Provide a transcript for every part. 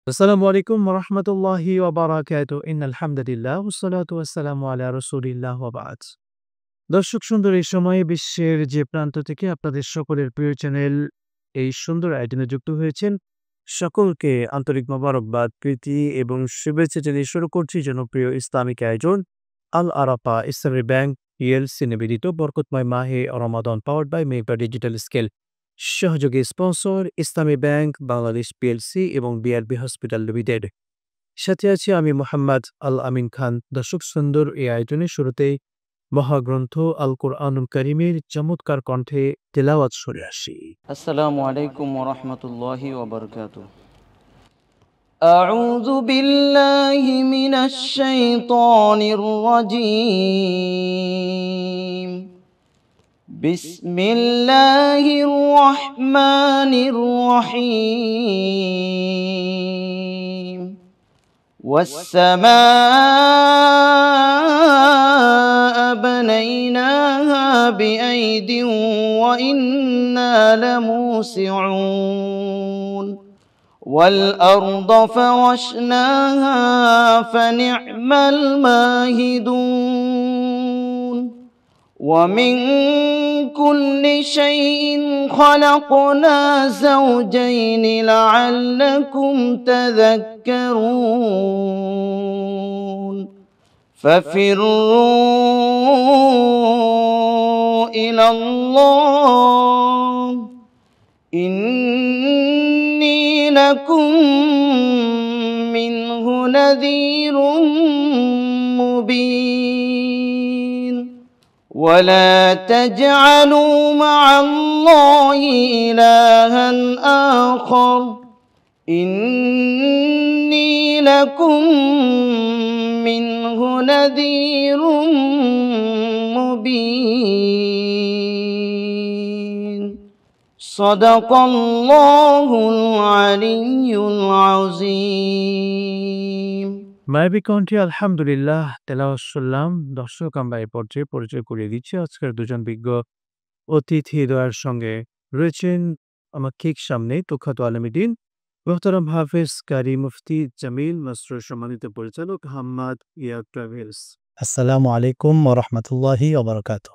আসসালামু আলাইকুম ওরহমতুল্লাহি ওয়াবারাকাতুহু ইন্নাল হামদুলিল্লাহ ওয়াসসালাতু ওয়াসসালামু আলা রাসূলিল্লাহ ওয়া বা'দ। দর্শক সুন্দর এই সময়ে বিশ্বের যে প্রান্ত থেকে আপনাদের সকলের প্রিয় চ্যানেল এই সুন্দর আয়োজনে যুক্ত হয়েছেন, সকলকে আন্তরিক মোবারকবাদ, প্রীতি এবং শুভেচ্ছা জানিয়ে শুরু করছি জনপ্রিয় ইসলামিক আয়োজন আল আরাফা ইসলামী ব্যাংক পিএলসি নিবেদিত বরকতময় মাহে Ramadan powered by mega digital scale. সহযোগী sponsor Islami Bank Bangladesh PLC এবং বিআরবি হসপিটাল লিমিটেড। সাথে আছি আমি মোহাম্মদ আল আমিন খান। দর্শক সুন্দর এই আয়োজনের শুরুতেই মহাগ্রন্থ আল কোরআনুল কারীমের চমৎকার কণ্ঠে তেলাওয়াত শুনে আসি। আসসালামু আলাইকুম ওরহমতুল্লাহি ওবরকাতুহ। আউযু বিল্লাহি মিনাশ শাইতানির রাজীম। বিসমিল্লাহির রহমানির রহিম। والسماء بنيناها بأيد وإنا لموسعون والأرض فرشناها فنعم الماهدون ومن كل شيء خلقنا زوجين لعلكم تذكرون ففروا إلى الله إني لكم منه نذير مبين ولا تجعلوا مع الله إلها آخر إني لكم منه نذير مبين صدق الله العلي العظيم। মায়াবী কণ্ঠে আলহামদুলিল্লাহ তেলাওয়াত শুনলাম। দর্শক আমরা এই পর্যায়ে পরিচয় করিয়ে দিচ্ছি আজকের দুজন বিজ্ঞ অতিথি দ্বয়ের সঙ্গে। রয়েছেন আমার ঠিক সামনে প্রখ্যাত আলেমীদ্বীন মোহতারাম হাফেজ কারি মুফতি জামিল মাসরুর সম্মানিত পরিচালক হাম্মাদ ইয়াক ট্রাভেলস। আসসালামু আলাইকুম ওরহমতুল্লাহি ওবরকাতুহ।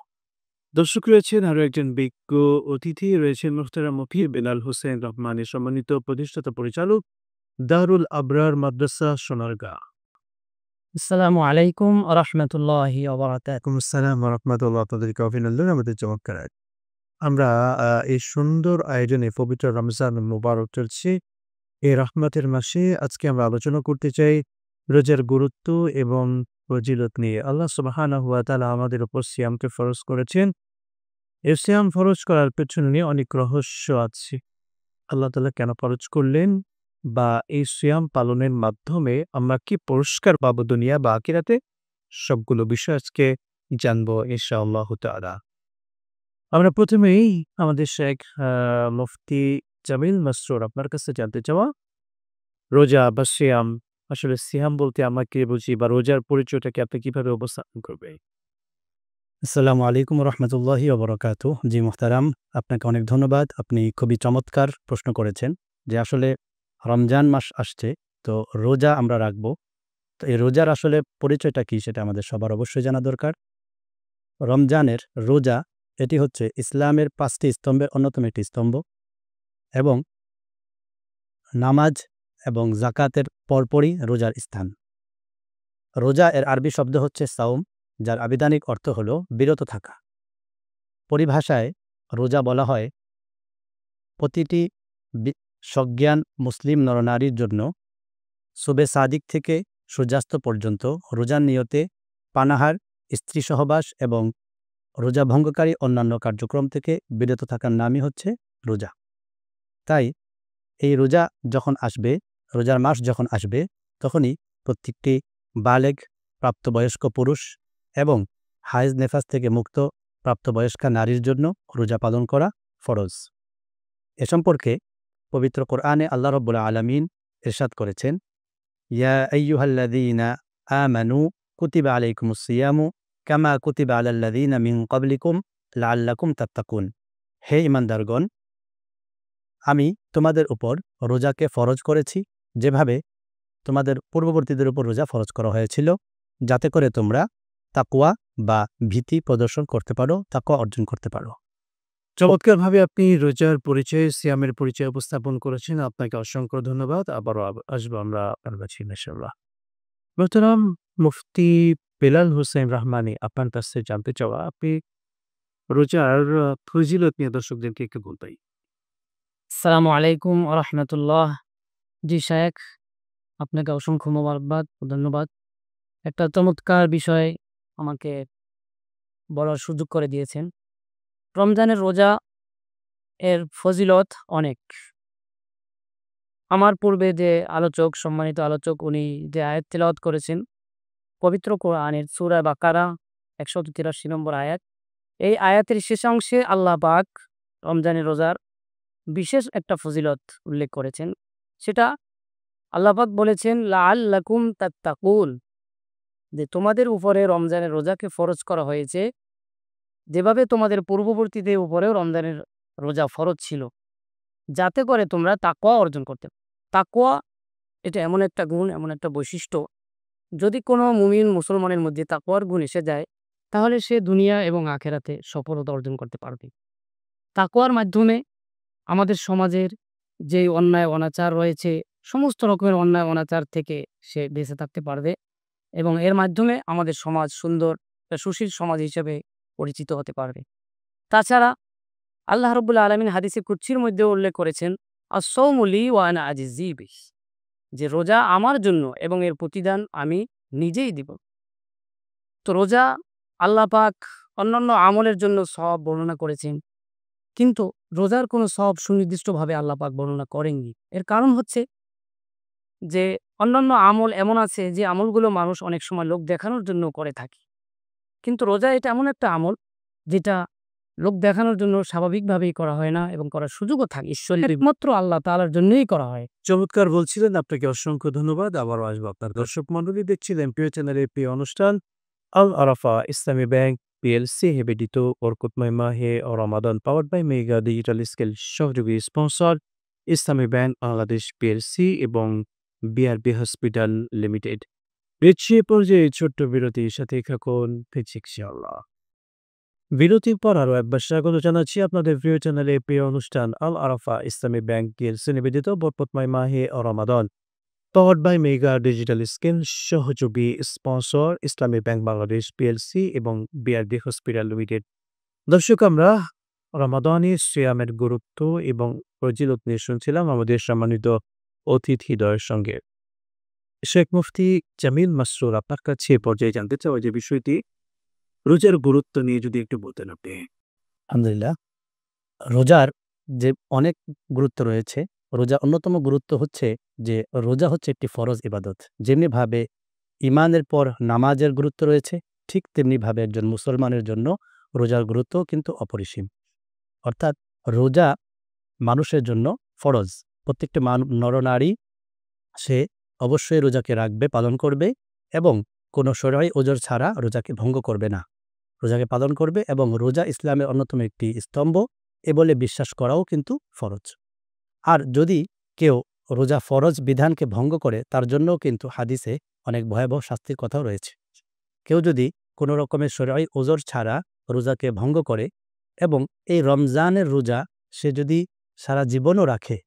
দর্শক রয়েছেন আরও একজন বিজ্ঞ অতিথি, রয়েছেন মোহতারাম মফির বেলাল হোসেন রহমানের সম্মানিত প্রতিষ্ঠাতা পরিচালক দারুল আবরার মাদ্রাসা সোনারগাঁ। আসসালামু আলাইকুম রহমতুল্লাহি ওবারাকাতুহু। আসসালাম রহমতুল্লাহ, আপনাদেরকে অভিনন্দন আমাদের চমৎকার আয়োজন। আমরা এই সুন্দর আয়োজনে পবিত্র রমজান মুবারক চলছে, এই রহমতের মাসে আজকে আমরা আলোচনা করতে চাই রোজার গুরুত্ব এবং ফজিলত নিয়ে। আল্লাহ সুবহানাহু ওয়া তাআলা আমাদের উপর সিয়ামকে ফরজ করেছেন। এই সিয়াম ফরজ করার পেছনে অনেক রহস্য আছে। আল্লাহ তাআলা কেন ফরজ করলেন, বা এই সিয়াম পালনের মাধ্যমে আমরা কি পুরস্কার পাবো দুনিয়া বা আখিরাতে, সবগুলো বিষয় আজকে জানবো ইনশাআল্লাহু তাআলা। আমরা প্রথমেই আমাদের শেখ মুফতি জামিল মাসরুর আপনার কাছে জানতে চাওয়া, রোজা বা সিয়াম, আসলে সিয়াম বলতে আমরা কি বুঝি বা রোজার পরিচয়টাকে আপনি কিভাবে উপস্থাপন করবেন? আসসালামু আলাইকুম রহমতুল্লাহি ওবরকাতুহ। জি মোহতারাম, আপনাকে অনেক ধন্যবাদ। আপনি খুবই চমৎকার প্রশ্ন করেছেন যে আসলে রমজান মাস আসছে, তো রোজা আমরা রাখবো। তো এই রোজার আসলে পরিচয়টা কি সেটা আমাদের সবার অবশ্যই জানা দরকার। রমজানের রোজা এটি হচ্ছে ইসলামের 5টি স্তম্ভের অন্যতম একটি স্তম্ভ, এবং নামাজ এবং জাকাতের পরপরই রোজার স্থান। রোজা এর আরবি শব্দ হচ্ছে সাওম, যার আবিধানিক অর্থ হল বিরত থাকা। পরিভাষায় রোজা বলা হয় প্রতিটি সজ্ঞান মুসলিম নরনারীর জন্য সুবে সাদিক থেকে সূর্যাস্ত পর্যন্ত রোজার নিয়তে পানাহার, স্ত্রী সহবাস এবং রোজা ভঙ্গকারী অন্যান্য কার্যক্রম থেকে বিরত থাকার নামই হচ্ছে রোজা। তাই এই রোজা যখন আসবে, রোজার মাস যখন আসবে, তখনই প্রত্যেকটি বালেগ প্রাপ্তবয়স্ক পুরুষ এবং হায়েজ নেফাস থেকে মুক্ত প্রাপ্তবয়স্কা নারীর জন্য রোজা পালন করা ফরজ। এ সম্পর্কে পবিত্র কোরআনে আল্লাহ রাব্বুল আলামিন ইরশাদ করেছেন, ইয়া আইয়ুহাল্লাযীনা আমানু কুতিবা আলাইকুমুস সিয়ামু কামা কুতিবা আলাল্লাযীনা মিন ক্বাবলিকুম লাআল্লাকুম তাত্তাকুন। হে ঈমানদারগণ, আমি তোমাদের উপর রোজাকে ফরজ করেছি যেভাবে তোমাদের পূর্ববর্তীদের উপর রোজা ফরজ করা হয়েছিল, যাতে করে তোমরা তাকওয়া বা ভীতি প্রদর্শন করতে পারো, তাকওয়া অর্জন করতে পারো। চমৎকারভাবে আপনি রোজার পরিচয়, সিয়ামের পরিচয় উপস্থাপন করেছেন। আপনাকে অসংখ্য ধন্যবাদ। আবারও আসবো আমরা আপনার কাছে ইনশাআল্লাহ। মোহতারাম মুফতি বেলাল হোসেন রহমানী, আপনার কাছ থেকে জানতে চাওয়া, আপনি রোজার ফজিলত নিয়ে দর্শকদেরকে একটু বলবেন। আসসালামু আলাইকুম রহমতুল্লাহ। জি শায়েখ, আপনাকে অসংখ্য মোবারকবাদ ও ধন্যবাদ। একটা চমৎকার বিষয় আমাকে বলার সুযোগ করে দিয়েছেন। রমজানের রোজা এর ফজিলত অনেক। আমার পূর্বে যে আলোচক, সম্মানিত আলোচক, উনি যে আয়াত তিলাওয়াত করেছেন পবিত্র কোরআনের সূরা বাকারা ১৮৩ নম্বর আয়াত, এই আয়াতের শেষাংশে আল্লাহ পাক রমজানের রোজার বিশেষ একটা ফজিলত উল্লেখ করেছেন। সেটা আল্লাহ পাক বলেছেন লাআল্লাকুম তাত্তাকুন, যে তোমাদের উপরে রমজানের রোজাকে ফরজ করা হয়েছে যেভাবে তোমাদের পূর্ববর্তীদের উপরেও রমজানের রোজা ফরজ ছিল, যাতে করে তোমরা তাকওয়া অর্জন করতে পারো। তাকওয়া এটা এমন একটা গুণ, এমন একটা বৈশিষ্ট্য, যদি কোনো মুমিন মুসলমানের মধ্যে তাকওয়ার গুণ এসে যায়, তাহলে সে দুনিয়া এবং আখেরাতে সফলতা অর্জন করতে পারবে। তাকওয়ার মাধ্যমে আমাদের সমাজের যে অন্যায় অনাচার রয়েছে, সমস্ত রকমের অন্যায় অনাচার থেকে সে বেঁচে থাকতে পারবে এবং এর মাধ্যমে আমাদের সমাজ সুন্দর একটা সুশীল সমাজ হিসেবে পরিচিত হতে পারবে। তাছাড়া আল্লাহ রাব্বুল আলামিন হাদিসে কুদসির মধ্যে উল্লেখ করেছেন, আস-সাওমু লি ওয়া আনা আজজি বিহি, যে রোজা আমার জন্য এবং এর প্রতিদান আমি নিজেই দিব। তো রোজা আল্লাহ পাক অন্যান্য আমলের জন্য সওয়াব বর্ণনা করেছেন, কিন্তু রোজার কোনো সওয়াব সুনির্দিষ্টভাবে আল্লাহ পাক বর্ণনা করেননি। এর কারণ হচ্ছে যে অন্যান্য আমল এমন আছে যে আমলগুলো মানুষ অনেক সময় লোক দেখানোর জন্য করে থাকে, কিন্তু রোজা এটা এমন একটা আমল যেটা লোক দেখানোর জন্য স্বাভাবিকভাবেই করা হয় না এবং করার সুযোগও থাকে ঈশ্বরের একমাত্র আল্লাহ তাআলার জন্যই করা হয়। চমৎকার বলছিলেন, আপনাকে অসংখ্য ধন্যবাদ। আবারও আসবো আপনার দর্শক মণ্ডলী, দেখছিলেন প্রিয় চ্যানেলের প্রিয় অনুষ্ঠান আল আরাফা ইসলামী ব্যাংক পিএলসি নিবেদিত বরকতময় মাহে ও Ramadan, powered by mega digital scale, সহযোগী sponsor Islami Bank Bangladesh PLC এবং বিআরবি হসপিটাল লিমিটেড। পিছিয়ে পর্যায়ে ছোট্ট বিরতির সাথে থাকুন, ফিরছি ইনশাআল্লাহ। বিরতির পর আরও একবার স্বাগত জানাচ্ছি আপনাদের প্রিয় চ্যানেলে প্রিয় অনুষ্ঠান আল আরাফা ইসলামী ব্যাংক পিএলসি নিবেদিত বরকতময় মাহে ও Ramadan, powered by mega digital scale, সহযোগী sponsor Islami Bank Bangladesh PLC এবং বিআরবি হসপিটাল লিমিটেড। দর্শক, আমরা রমাদানি সিয়ামের গুরুত্ব এবং ফজিলত নিয়ে শুনছিলাম আমাদের সম্মানিত অতিথিদ্বয়ের সঙ্গে। শেখ মুফতি জামিল মাসরুর, আপনার কাছে এ পর্যায়ে জানতে চাওয়া যে বিষয়টি, রোজার গুরুত্ব নিয়ে যদি একটু বলতেন আপনি। আলহামদুলিল্লাহ, রোজার যে অনেক গুরুত্ব রয়েছে, রোজার অন্যতম গুরুত্ব হচ্ছে যে রোজা হচ্ছে একটি ফরজ ইবাদত। যেমনিভাবে ঈমানের পর নামাজের গুরুত্ব রয়েছে, ঠিক তেমনিভাবে একজন মুসলমানের জন্য রোজার গুরুত্বও কিন্তু অপরিসীম। অর্থাৎ রোজা মানুষের জন্য ফরজ। প্রত্যেকটি নরনারী সে অবশ্যই রোজাকে রাখবে, পালন করবে এবং কোনো শরঈ ওজর ছাড়া রোজাকে ভঙ্গ করবে না। রোজাকে পালন করবে এবং রোজা ইসলামের অন্যতম একটি স্তম্ভ এ বলে বিশ্বাস করাও কিন্তু ফরজ। আর যদি কেউ রোজা ফরজ বিধানকে ভঙ্গ করে, তার জন্যও কিন্তু হাদিসে অনেক ভয়াবহ শাস্তির কথাও রয়েছে। কেউ যদি কোনো রকমের শরঈ ওজর ছাড়া রোজাকে ভঙ্গ করে এবং এই রমজানের রোজা সে যদি সারা জীবনও রাখে,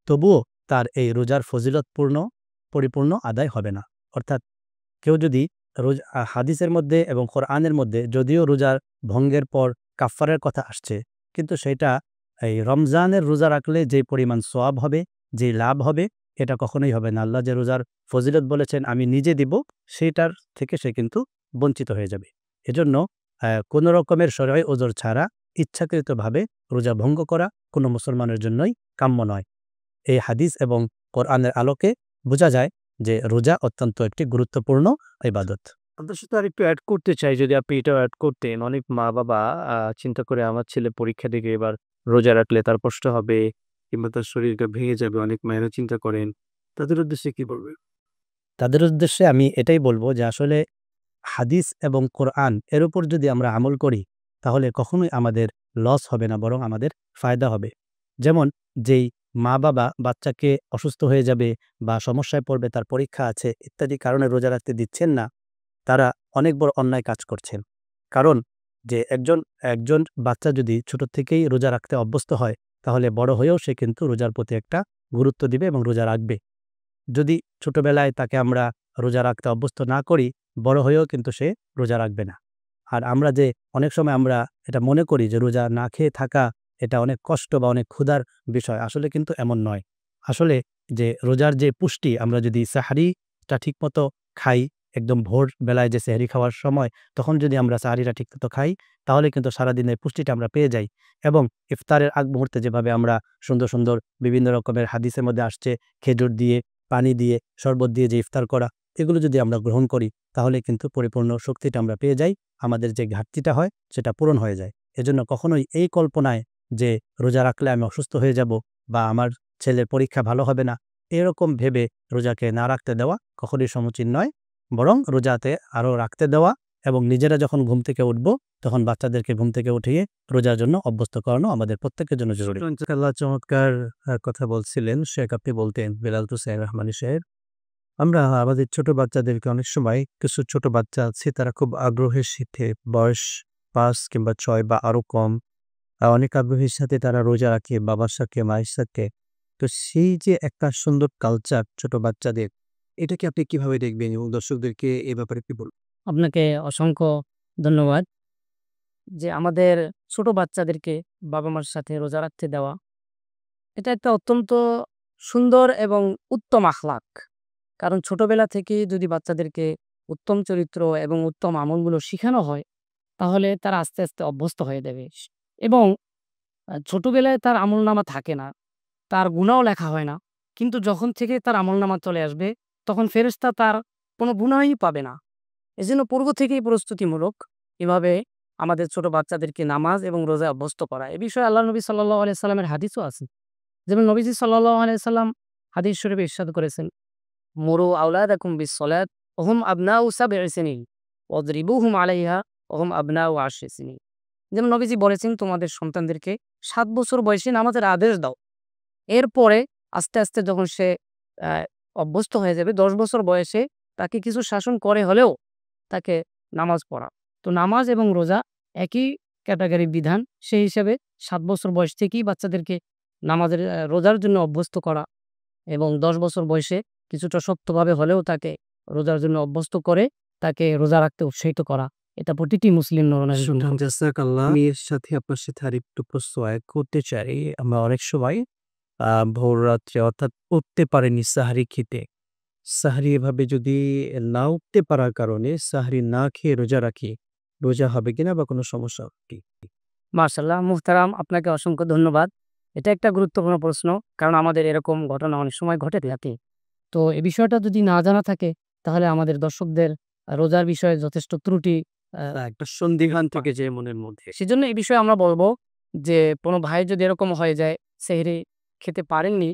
তবুও তার এই রোজার ফজিলতপূর্ণ পরিপূর্ণ আদায় হবে না। অর্থাৎ কেউ যদি হাদিসের মধ্যে এবং কোরআনের মধ্যে যদিও রোজার ভঙ্গের পর কাফফারের কথা আসছে, কিন্তু সেটা এই রমজানের রোজা রাখলে যে পরিমাণ সওয়াব হবে, যে লাভ হবে, এটা কখনোই হবে না। আল্লাহ যে রোজার ফজিলত বলেছেন আমি নিজে দিব, সেইটার থেকে সে কিন্তু বঞ্চিত হয়ে যাবে। এজন্য কোনো রকমের শরঈ ওজর ছাড়া ইচ্ছাকৃতভাবে রোজা ভঙ্গ করা কোনো মুসলমানের জন্যই কাম্য নয়। এই হাদিস এবং কোরআনের আলোকে বোঝা যায় যে রোজা অত্যন্ত একটি গুরুত্বপূর্ণ ইবাদত। আপনার সাথে আরেকটু অ্যাড করতে চাই, যদি আপনি এটাও অ্যাড করতেন। অনেক মা-বাবা চিন্তা করে আমার ছেলে পরীক্ষা দিকে এবার রোজা রাখলে তার কষ্ট হবে কিংবা তার শরীরটা ভেঙে যাবে। অনেক মায়েরা চিন্তা করেন। তাদের উদ্দেশ্যে কি বলবেন? তাদের উদ্দেশ্যে আমি এটাই বলবো যে আসলে হাদিস এবং কোরআন এর উপর যদি আমরা আমল করি, তাহলে কখনোই আমাদের লস হবে না, বরং আমাদের ফায়দা হবে। যেমন যেই মা-বাবা বাচ্চাকে অসুস্থ হয়ে যাবে বা সমস্যায় পড়বে, তার পরীক্ষা আছে ইত্যাদি কারণে রোজা রাখতে দিচ্ছেন না, তারা অনেক বড় অন্যায় কাজ করছেন। কারণ যে একজন বাচ্চা যদি ছোট থেকেই রোজা রাখতে অভ্যস্ত হয়, তাহলে বড় হয়েও সে কিন্তু রোজার প্রতি একটা গুরুত্ব দিবে এবং রোজা রাখবে। যদি ছোটবেলায় তাকে আমরা রোজা রাখতে অভ্যস্ত না করি, বড় হয়েও কিন্তু সে রোজা রাখবে না। আর আমরা যে অনেক সময় আমরা এটা মনে করি যে রোজা না খেয়ে থাকা এটা অনেক কষ্ট বা অনেক ক্ষুধার বিষয়, আসলে কিন্তু এমন নয়। আসলে যে রোজার যে পুষ্টি, আমরা যদি সাহারিটা ঠিকমতো খাই, একদম ভোর বেলায় যে সেহরি খাওয়ার সময়, তখন যদি আমরা সাহারিটা ঠিকমতো খাই, তাহলে কিন্তু সারাদিনের পুষ্টিটা আমরা পেয়ে যাই। এবং ইফতারের আগ মুহূর্তে যেভাবে আমরা সুন্দর সুন্দর বিভিন্ন রকমের হাদিসের মধ্যে আসছে, খেজুর দিয়ে, পানি দিয়ে, শরবত দিয়ে যে ইফতার করা, এগুলো যদি আমরা গ্রহণ করি, তাহলে কিন্তু পরিপূর্ণ শক্তিটা আমরা পেয়ে যাই। আমাদের যে ঘাটতিটা হয় সেটা পূরণ হয়ে যায়। এজন্য কখনোই এই কল্পনায় যে রোজা রাখলে আমি অসুস্থ হয়ে যাব বা আমার ছেলের পরীক্ষা ভালো হবে না, এরকম ভেবে রোজাকে না রাখতে দেওয়া কখনোই সমীচীন নয়। বরং রোজাতে আরও রাখতে দেওয়া এবং নিজেরা যখন ঘুম থেকে উঠব, তখন বাচ্চাদেরকে ঘুম থেকে উঠিয়ে রোজার জন্য অভ্যস্ত করানো আমাদের প্রত্যেকের জন্য জরুরি। আল্লাহ চমৎকার কথা বলছিলেন শেখ, আপনি বলতেন বেলাল হোসেন রহমানী সাহেব। আমরা আমাদের ছোট বাচ্চাদেরকে অনেক সময়, কিছু ছোট বাচ্চা আছে তারা খুব আগ্রহের সাথে, বয়স 5 কিংবা 6 বা আরো কম, অনেক আগ্রহের সাথে তারা রোজা রাখে বাবার সাথে, মায়ের সাথে। তো সেই যে একটা সুন্দর কালচার ছোট বাচ্চাদের, এটাকে আপনি কিভাবে দেখবেন এবং দর্শকদেরকে এ ব্যাপারে কি বলবেন? আপনাকে অসংখ্য ধন্যবাদ। যে আমাদের ছোট বাচ্চাদেরকে বাবা-মার সাথে রোজা রাখতে দেওয়া, এটা একটা অত্যন্ত সুন্দর এবং উত্তম আখলাক। কারণ ছোটবেলা থেকেই যদি বাচ্চাদেরকে উত্তম চরিত্র এবং উত্তম আমলগুলো শিখানো হয়, তাহলে তারা আস্তে, আস্তে অভ্যস্ত হয়ে যাবে। এবং ছোটবেলায় তার আমলনামা থাকে না, তার গুনাহও লেখা হয় না। কিন্তু যখন থেকে তার আমলনামা চলে আসবে, তখন ফেরেশতা তার কোনো গুনাহই পাবে না। এজন্য পূর্ব থেকেই প্রস্তুতিমূলক এভাবে আমাদের ছোট বাচ্চাদেরকে নামাজ এবং রোজায় অভ্যস্ত করা। এ বিষয়ে আল্লাহ নবী সাল্লাল্লাহু আলাইহি সাল্লামের হাদিসও আছে। যেমন নবীজি সাল্লাল্লাহু আলাইহি সাল্লাম হাদিস শরীফে ইরশাদ করেছেন, মুরু আওলাদাকুম বিস-সালাত ওয়া হুম আবনাউ সাব'i সিনিন ওয়াদরিবুহুম আলাইহা ওয়া হুম আবনাউ 10 সিনিন। যেমন নবীজি বলেছেন, তোমাদের সন্তানদেরকে 7 বছর বয়সে নামাজের আদেশ দাও। এরপরে আস্তে, আস্তে যখন সে আ অভ্যস্ত হয়ে যাবে, 10 বছর বয়সে তাকে কিছু শাসন করে হলেও তাকে নামাজ পড়া। তো নামাজ এবং রোজা একই ক্যাটাগরির বিধান। সেই হিসেবে 7 বছর বয়স থেকেই বাচ্চাদেরকে নামাজের রোজার জন্য অভ্যস্ত করা এবং 10 বছর বয়সে কিছুটা শক্তভাবে হলেও তাকে রোজার জন্য অভ্যস্ত করে তাকে রোজা রাখতে উৎসাহিত করা। এটা প্রতিটি মুসলিম নর-নারীর জন্য শুকরান জাযাকাল্লাহ। আমি এর সাথে আপনার সাথে আরেকটু প্রশ্ন এড করতে চাই। আমরা অনেক সময় ভোর রাত্রে অর্থাৎ উঠতে পারেনি সাহারি খেতে। সাহারি এভাবে যদি না উঠতে পারার কারণে সাহারি না খেয়ে রোজা রাখি, রোজা হবে কিনা বা কোনো সমস্যা হবে কি? মাশাআল্লাহ, মুহতারাম, আপনাকে অসংখ্য ধন্যবাদ। এটা একটা গুরুত্বপূর্ণ প্রশ্ন। কারণ আমাদের এরকম ঘটনা অনেক সময় ঘটে থাকে। তো এই বিষয়টা যদি না জানা থাকে, তাহলে আমাদের দর্শকদের রোজার বিষয়ে যথেষ্ট ত্রুটি আ একটা সন্দিহান থেকে যে মনের মধ্যে। সেজন্য এই বিষয়ে আমরা বলব যে, কোনো ভাইয়ের যদি এরকম হয়ে যায়, সেহরি খেতে পারেননি,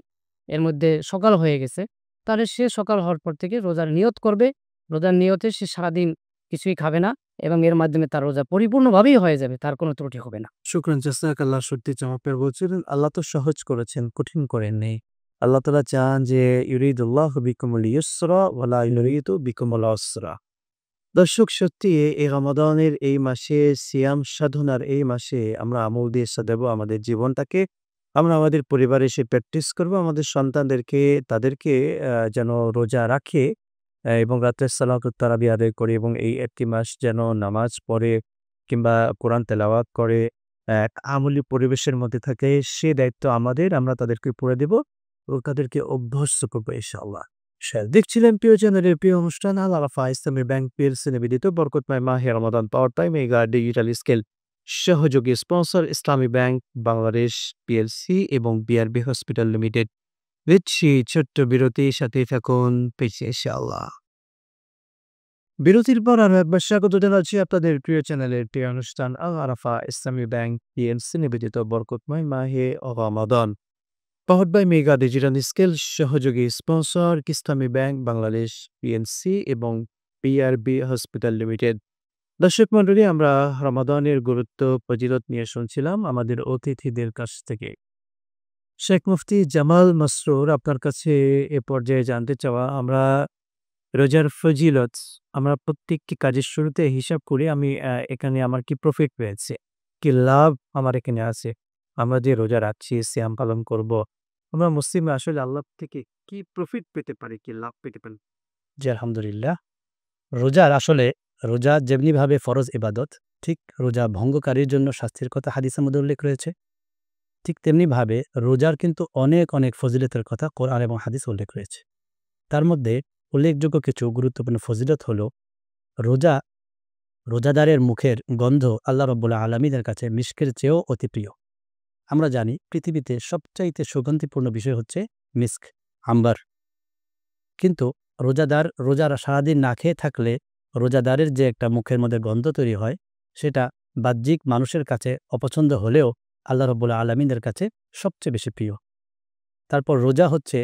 এর মধ্যে সকাল হয়ে গেছে, তাহলে সে সকাল হওয়ার পর থেকে রোজার নিয়ত করবে। রোজার নিয়তে সে সারাদিন কিছুই খাবে না এবং এর মাধ্যমে তার রোজা পরিপূর্ণভাবেই হয়ে যাবে। তার কোনো ত্রুটি হবে না। শুকরান জাযাকাল্লাহ। সত্যি চমৎকার বলছিলেন। আল্লাহ তো সহজ করেছেন, কঠিন করেননি। আল্লাহ তাআলা চান যে ইউরিদুল্লাহু বিকুমুল ইউসরা ওয়া লা ইউরিদু বিকুমুল উসরা। দর্শক, সত্যি এই রমাদানের এই মাসে, সিয়াম সাধনার এই মাসে আমরা আমল দিয়ে সাজাবো আমাদের জীবনটাকে। আমরা আমাদের পরিবারে এসে প্র্যাকটিস করব। আমাদের সন্তানদেরকে, তাদেরকে যেন রোজা রাখে এবং রাত্রে সালাতুত তারাবি আদায় করে এবং এই একটি মাস যেন নামাজ পড়ে কিংবা কোরআন তেলাওয়াত করে, এক আমলি পরিবেশের মধ্যে থাকে, সে দায়িত্ব আমাদের। আমরা তাদেরকে পড়ে দেব এবং তাদেরকে অভ্যস্ত করবো ইনশাআল্লাহ। দেখছিলেন প্রিয় চ্যানেলের প্রিয় অনুষ্ঠান আল আরাফা ইসলামী ব্যাংক পিএলসি নিবেদিত বরকতময় মাহে রমাদান পাওয়ার টাইম মেগা ডিজিটাল স্কেল সহযোগী sponsor Islami Bank Bangladesh PLC এবং বিআরবি হসপিটাল লিমিটেড। দিচ্ছি ছোট্ট বিরতি, সাথে থাকুন পেছে ইনশাআল্লাহ। বিরতির পর আরো একবার স্বাগত জানাচ্ছি আপনাদের প্রিয় চ্যানেলের প্রিয় অনুষ্ঠান আল আরাফা ইসলামী ব্যাংক পিএলসি নিবেদিত বরকতময় মাহে Ramadan powered by mega digital scale সহযোগী sponsor Islami Bank Bangladesh PNC এবং বিআরবি হসপিটাল লিমিটেড। দর্শক মণ্ডলী, আমরা রমাদানের গুরুত্ব ফজিলত নিয়ে শুনছিলাম আমাদের অতিথিদের কাছ থেকে। শেখ মুফতি জামাল মাসরুর, আপনার কাছে এ পর্যায়ে জানতে চাওয়া, আমরা রোজার ফজিলত আমরা প্রত্যেকটি কাজের শুরুতে হিসাব করি আমি এখানে আমার কি প্রফিট পেয়েছে, কি লাভ আমার এখানে আছে। আমরা যে রোজা রাখছি, সিয়াম পালন করব, আমরা মুসলিম আসলে আল্লাহ থেকে কি প্রফিট পেতে পারি, কি লাভ পেতে পারি? জি আলহামদুলিল্লাহ। রোজা যেমনিভাবে ফরজ ইবাদত, ঠিক রোজা ভঙ্গকারীর জন্য শাস্তির কথা হাদিসের মধ্যে উল্লেখ রয়েছে। ঠিক তেমনিভাবে রোজার কিন্তু অনেক অনেক ফজিলতের কথা কোরআন এবং হাদিস উল্লেখ রয়েছে। তার মধ্যে উল্লেখযোগ্য কিছু গুরুত্বপূর্ণ ফজিলত হলো, রোজা রোজাদারের মুখের গন্ধ আল্লাহ রব্বুল আলামিনের কাছে মিস্কের চেয়েও অতি প্রিয়। আমরা জানি পৃথিবীতে সবচাইতে সুগন্ধিপূর্ণ বিষয় হচ্ছে মিস্ক, আম্বার। কিন্তু রোজারা সারাদিন না খেয়ে থাকলে রোজাদারের যে একটা মুখের মধ্যে গন্ধ তৈরি হয়, সেটা বাহ্যিক মানুষের কাছে অপছন্দ হলেও আল্লাহ রব্বুল আলামিনের কাছে সবচেয়ে বেশি প্রিয়। তারপর রোজা হচ্ছে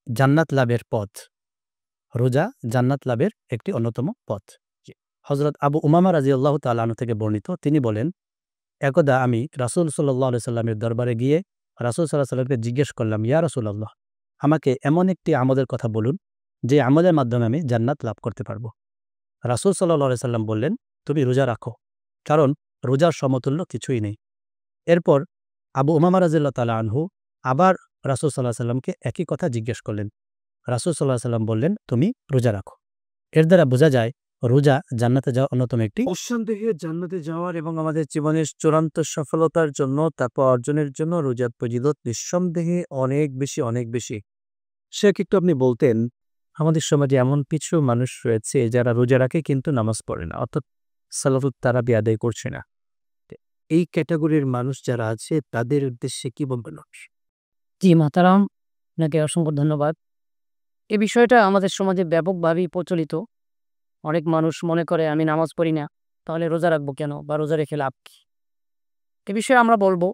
জান্নাত লাভের পথ। রোজা জান্নাত লাভের একটি অন্যতম পথ। হযরত আবু উমামা রাদিয়াল্লাহু তাআলা আনহু থেকে বর্ণিত, তিনি বলেন, একদা আমি রাসূল সাল্লাল্লাহু আলাইহি সাল্লামের দরবারে গিয়ে রাসূল সাল্লাল্লাহু আলাইহি সাল্লামকে জিজ্ঞেস করলাম, ইয়া রাসূলাল্লাহ, আমাকে এমন একটি আমলের কথা বলুন যে আমলের মাধ্যমে আমি জান্নাত লাভ করতে পারব। রাসূল সাল্লাল্লাহু আলাইহি সাল্লাম বললেন, তুমি রোজা রাখো, কারণ রোজার সমতুল্য কিছুই নেই। এরপর আবু উমামা রাদিয়াল্লাহু তাআলা আনহু আবার রাসূল সাল্লাল্লাহু আলাইহি সাল্লামকে একই কথা জিজ্ঞেস করলেন। রাসূল সাল্লাল্লাহু আলাইহি সাল্লাম বললেন, তুমি রোজা রাখো। এর দ্বারা বোঝা যায় রোজা জান্নাতে যাওয়া অন্যতম একটি নিঃসন্দেহে জান্নাতে যাওয়ার এবং আমাদের জীবনের চূড়ান্ত সফলতার জন্য, তারপর অর্জনের জন্য রোজার ফজিলত নিঃসন্দেহে অনেক বেশি, অনেক বেশি। শেখ, একটু আপনি বলতেন, আমাদের সমাজে এমন কিছু মানুষ রয়েছে যারা রোজা রাখে কিন্তু নামাজ পড়ে না, অর্থাৎ সালাতুত তারাবি আদায় করছে না। এই ক্যাটাগরির মানুষ যারা আছে তাদের উদ্দেশ্যে কি বলবেন? জি মাতারাম, আপনাকে অসংখ্য ধন্যবাদ। এই বিষয়টা আমাদের সমাজে ব্যাপকভাবেই প্রচলিত। অনেক মানুষ মনে করে আমি নামাজ পড়ি না, তাহলে রোজা রাখবো কেন বা রোজা রেখে লাভ কি? এ বিষয়ে আমরা বলবো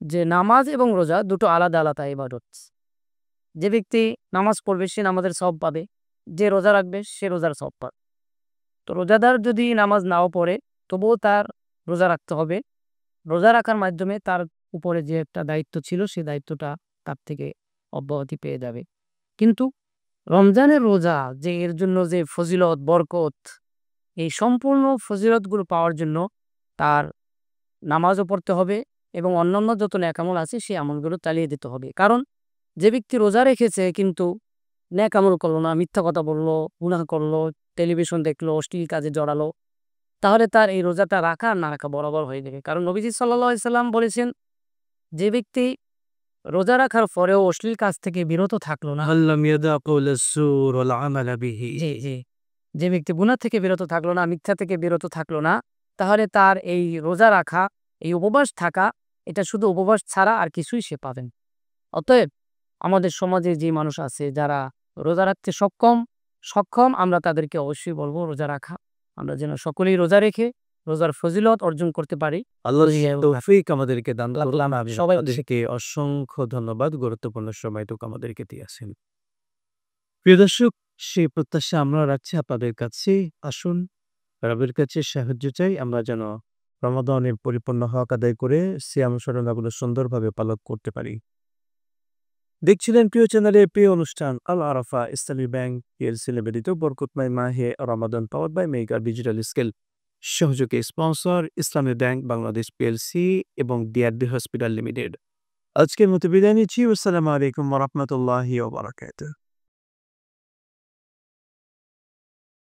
যে নামাজ এবং রোজা দুটো আলাদা আলাদা ইবাদত। যে ব্যক্তি নামাজ পড়বে সে নামাজের সওয়াব পাবে, যে রোজা রাখবে সে রোজার সওয়াব পাবে। তো রোজাদার যদি নামাজ নাও পড়ে তবুও তার রোজা রাখতে হবে। রোজা রাখার মাধ্যমে তার উপরে যে একটা দায়িত্ব ছিল সেই দায়িত্বটা তার থেকে অব্যাহতি পেয়ে যাবে। কিন্তু রমজানের রোজা যে এর জন্য যে ফজিলত বরকত, এই সম্পূর্ণ ফজিলতগুলো পাওয়ার জন্য তার নামাজও পড়তে হবে এবং অন্যান্য যত নেক আমল আছে সেই আমলগুলো চালিয়ে দিতে হবে। কারণ যে ব্যক্তি রোজা রেখেছে কিন্তু নেক আমল করলো না, মিথ্যা কথা বললো, গুনাহ করলো, টেলিভিশন দেখলো, অশ্লীল কাজে জড়ালো, তাহলে তার এই রোজাটা রাখা আর না রাখা বরাবর হয়ে যাবে। কারণ নবীজি সাল্লাল্লাহু আলাইহি সাল্লাম বলেছেন, যে ব্যক্তি রোজা রাখার পরেও অশ্লীল কাজ থেকে বিরত থাকলো না, আল্লাম ইয়াদা কওলা সুর ওয়াল আমালা বিহি। যে ব্যক্তি গুনাহ থেকে বিরত থাকলো না, মিথ্যা থেকে বিরত থাকলো না, তাহলে তার এই রোজা রাখা, এই উপবাস থাকা, এটা শুধু উপবাস ছাড়া আর কিছুই সে পাবেন। অতএব আমাদের সমাজে যে মানুষ আছে যারা রোজা রাখতে সক্ষম আমরা তাদেরকে অবশ্যই বলবো রোজা রাখা। আমরা যেন সকলেই রোজা রেখে রোজার ফজিলত অর্জন করতে পারি। আল্লাহ তৌফিক আমাদেরকে দান করুন। সবাই সবাই থেকে অসংখ্য ধন্যবাদ, গুরুত্বপূর্ণ সময়টুকু আমাদেরকে দিয়েছেন। প্রিয় দর্শক, সেই প্রত্যাশা আমরা রাখছি আপনাদের কাছে। আসুন রবের কাছে সাহায্য চাই, আমরা যেন রমাদানের পরিপূর্ণ হক আদায় করে সিয়াম সাধনাগুলো সুন্দরভাবে পালন করতে পারি। দেখছিলেন প্রিয় চ্যানেলের প্রিয় অনুষ্ঠান আল আরাফা ইসলামী ব্যাংক পিএলসি নিবেদিত বরকতময় মাহে Ramadan, powered by mega digital scale. সহযোগী sponsor Islami Bank Bangladesh PLC এবং ডিআরবি হসপিটাল লিমিটেড। আজকের মতো বিদায় নিচ্ছি। আসসালামু আলাইকুম ওয়া রাহমাতুল্লাহি ওয়া বারাকাতুহু।